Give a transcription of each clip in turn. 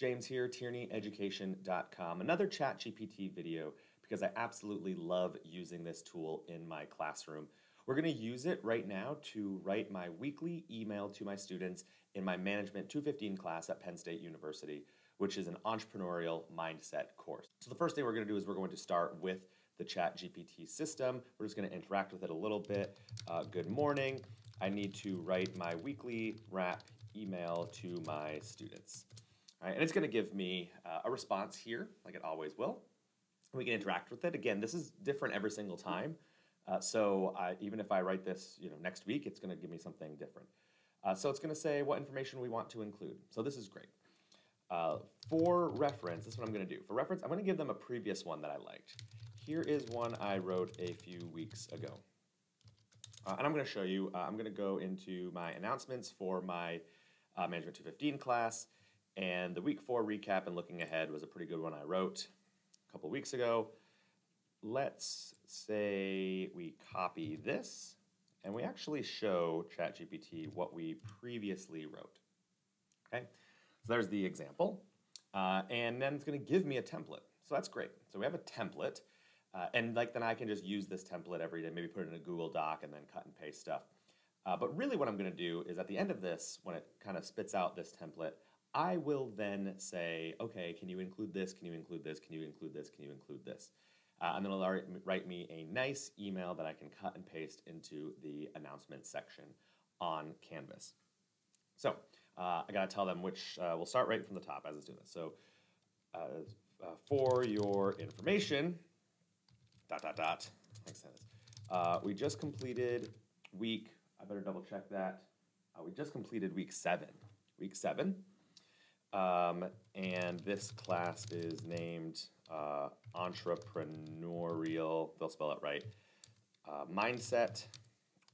James here, TierneyEducation.com. Another ChatGPT video because I absolutely love using this tool in my classroom. We're going to use it right now to write my weekly email to my students in my Management 215 class at Penn State University, which is an entrepreneurial mindset course. So the first thing we're going to do is we're going to start with the ChatGPT system. We're just going to interact with it a little bit. Good morning. I need to write my weekly wrap email to my students. All right, and it's going to give me a response here, like it always will. We can interact with it. Again, this is different every single time. Even if I write this next week, it's going to give me something different. So it's going to say what information we want to include. So this is great. For reference, this is what I'm going to do. For reference, I'm going to give them a previous one that I liked. Here is one I wrote a few weeks ago. And I'm going to show you, I'm going to go into my announcements for my Management 215 class. And the week 4 recap and looking ahead was a pretty good one I wrote a couple weeks ago. Let's say we copy this and we actually show ChatGPT what we previously wrote. Okay, so there's the example. And then it's going to give me a template. So that's great. So we have a template. And then I can just use this template every day, maybe put it in a Google Doc and then cut and paste stuff. But really what I'm going to do is at the end of this, when it kind of spits out this template, I will then say, okay, can you include this? Can you include this? Can you include this? Can you include this? And then it'll write me a nice email that I can cut and paste into the announcement section on Canvas. So I got to tell them which, we'll start right from the top as it's doing this. So for your information, ... we just completed I better double check that. We just completed week 7. And this class is named Entrepreneurial, they'll spell it right, Mindset,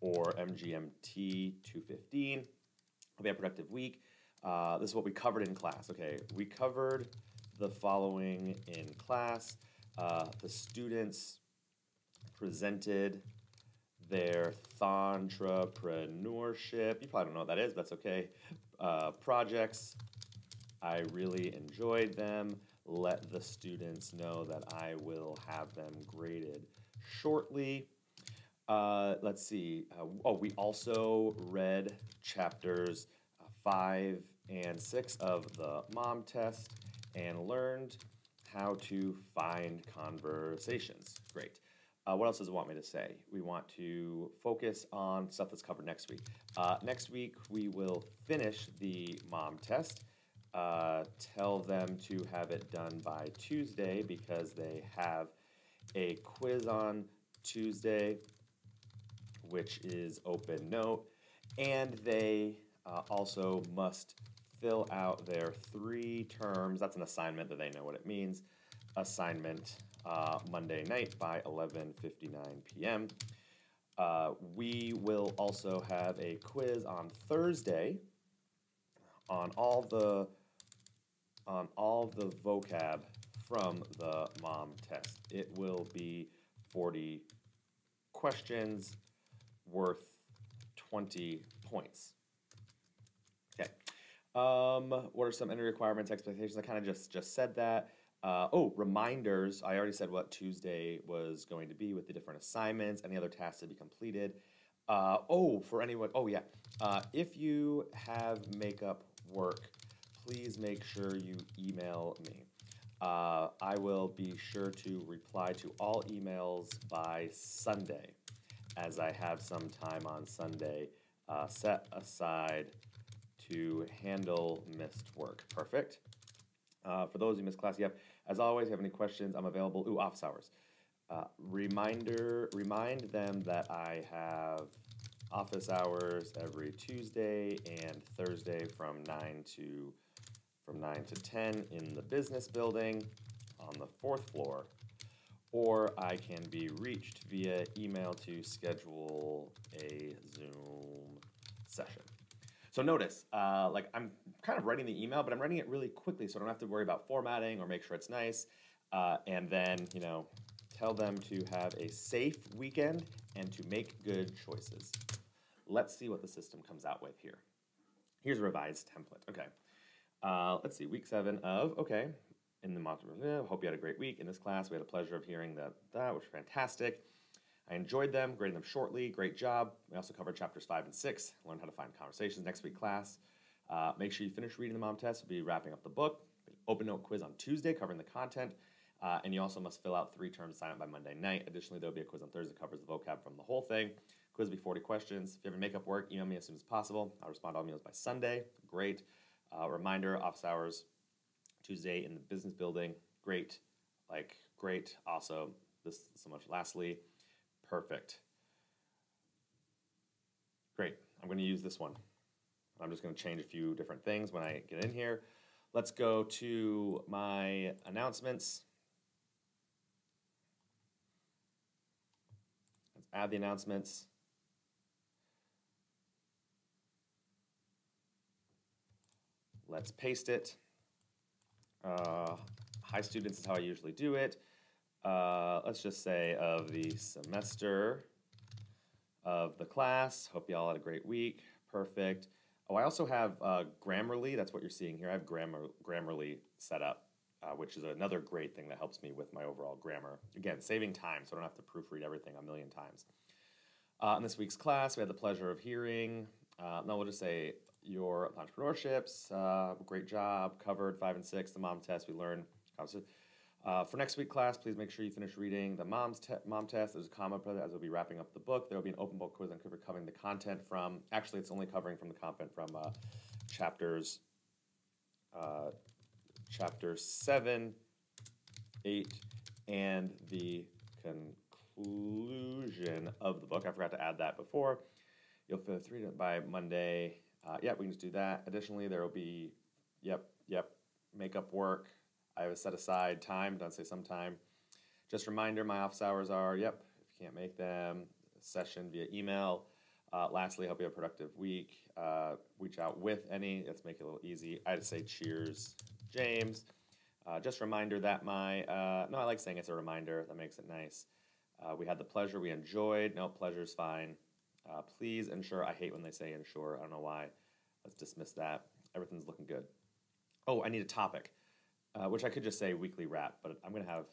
or MGMT 215. Hope you have a productive week. This is what we covered in class. Okay, we covered the following in class. The students presented their thontrapreneurship. You probably don't know what that is, but that's okay. Projects. I really enjoyed them. Let the students know that I will have them graded shortly. Let's see. We also read chapters 5 and 6 of the mom test and learned how to find conversations. Great. What else does it want me to say? We want to focus on stuff that's covered next week. Next week, we will finish the mom test. Tell them to have it done by Tuesday because they have a quiz on Tuesday, which is open note, and they also must fill out their 3 terms. That's an assignment that they know what it means. Assignment Monday night by 11:59 p.m. We will also have a quiz on Thursday on all the vocab from the mom test. It will be 40 questions worth 20 points. Okay. What are some entry requirements, expectations? I kind of just said that. Reminders. I already said what Tuesday was going to be with the different assignments, any other tasks to be completed. For anyone, if you have makeup work, please make sure you email me. I will be sure to reply to all emails by Sunday, as I have some time on Sunday set aside to handle missed work. Perfect. For those who missed class, as always, if you have any questions, I'm available. Office hours. Remind them that I have office hours every Tuesday and Thursday from 9 to 10 in the business building on the 4th floor, or I can be reached via email to schedule a Zoom session. So notice, I'm kind of writing the email, but I'm writing it really quickly so I don't have to worry about formatting or make sure it's nice. And then, tell them to have a safe weekend and to make good choices. Let's see what the system comes out with here. Here's a revised template. Okay. Let's see, week 7 of, okay, in the module, hope you had a great week. In this class, we had the pleasure of hearing that which was fantastic. I enjoyed them, graded them shortly, great job. We also covered chapters 5 and 6, learned how to find conversations. Next week class, make sure you finish reading the mom test. We'll be wrapping up the book. Open note quiz on Tuesday covering the content. And you also must fill out 3 term assignment by Monday night. Additionally, there'll be a quiz on Thursday that covers the vocab from the whole thing. Quiz will be 40 questions. If you have makeup work, email me as soon as possible. I'll respond to all emails by Sunday. Great. Reminder, office hours, Tuesday in the business building. Great. Great. Also, this so much. Lastly, perfect. Great. I'm going to use this one. I'm just going to change a few different things when I get in here. Let's go to my announcements. Let's add the announcements. Let's paste it. Hi students is how I usually do it. Let's just say of the semester, of the class. Hope you all had a great week. Perfect. Oh, I also have Grammarly. That's what you're seeing here. I have Grammarly set up, which is another great thing that helps me with my overall grammar. Again, saving time so I don't have to proofread everything a million times. In this week's class, we had the pleasure of hearing, no, we'll just say your entrepreneurships, great job, covered 5 and 6, the mom test, we learned. For next week class, please make sure you finish reading the mom test. There's a comma as we'll be wrapping up the book. There will be an open book quiz on covering the content from, actually it's only covering from the content from chapters 7, 8, and the conclusion of the book. I forgot to add that before. You'll finish reading it by Monday. Yeah, we can just do that. Additionally, there will be, makeup work. I have a set aside time, don't say sometime. Just a reminder, my office hours are, if you can't make them, session via email. Lastly, hope you have a productive week. Reach out with any, let's make it a little easy. I had to say cheers, James. Just a reminder that I like saying it's a reminder, that makes it nice. We had the pleasure, we enjoyed. No, pleasure's fine. Please ensure, I hate when they say ensure, I don't know why. Let's dismiss that. Everything's looking good. Oh, I need a topic, which I could just say weekly wrap, but I'm gonna have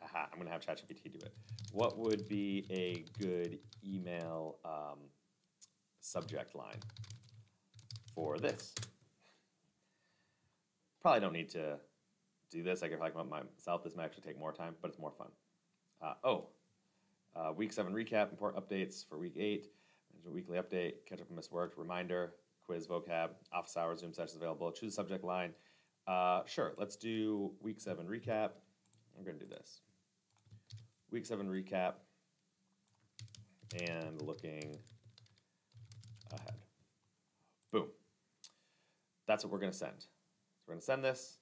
ChatGPT do it. What would be a good email subject line for this? Probably don't need to do this. I can talk about myself. This might actually take more time, but it's more fun. Week 7 recap, important updates for week 8. There's a weekly update, catch up on missed work, reminder, quiz, vocab, office hours, Zoom sessions available. Choose a subject line. Sure, let's do week 7 recap. I'm going to do this. Week 7 recap and looking ahead. Boom. That's what we're going to send. So we're going to send this.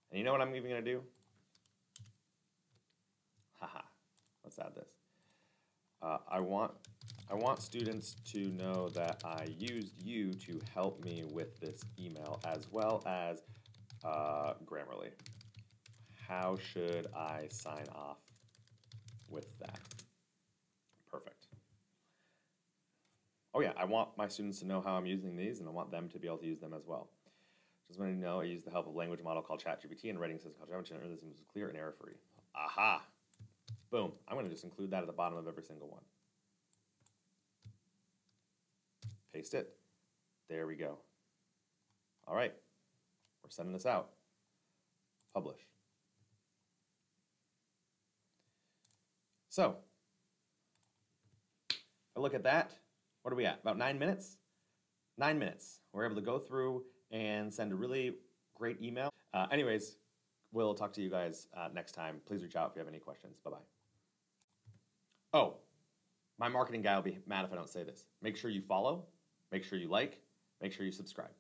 And you know what I'm even going to do? Haha. Let's add this. I want students to know that I used you to help me with this email as well as Grammarly. How should I sign off with that? Perfect. Oh yeah, I want my students to know how I'm using these, and I want them to be able to use them as well. Just want to know I use the help of a language model called ChatGPT and writing system called Java. This is clear and error-free. Aha! Boom. I'm going to just include that at the bottom of every single one. Paste it. There we go. All right. We're sending this out. Publish. So, I look at that. What are we at? About 9 minutes? 9 minutes. We're able to go through and send a really great email. Anyways, we'll talk to you guys next time. Please reach out if you have any questions. Bye-bye. Oh, my marketing guy will be mad if I don't say this. Make sure you follow, make sure you like, make sure you subscribe.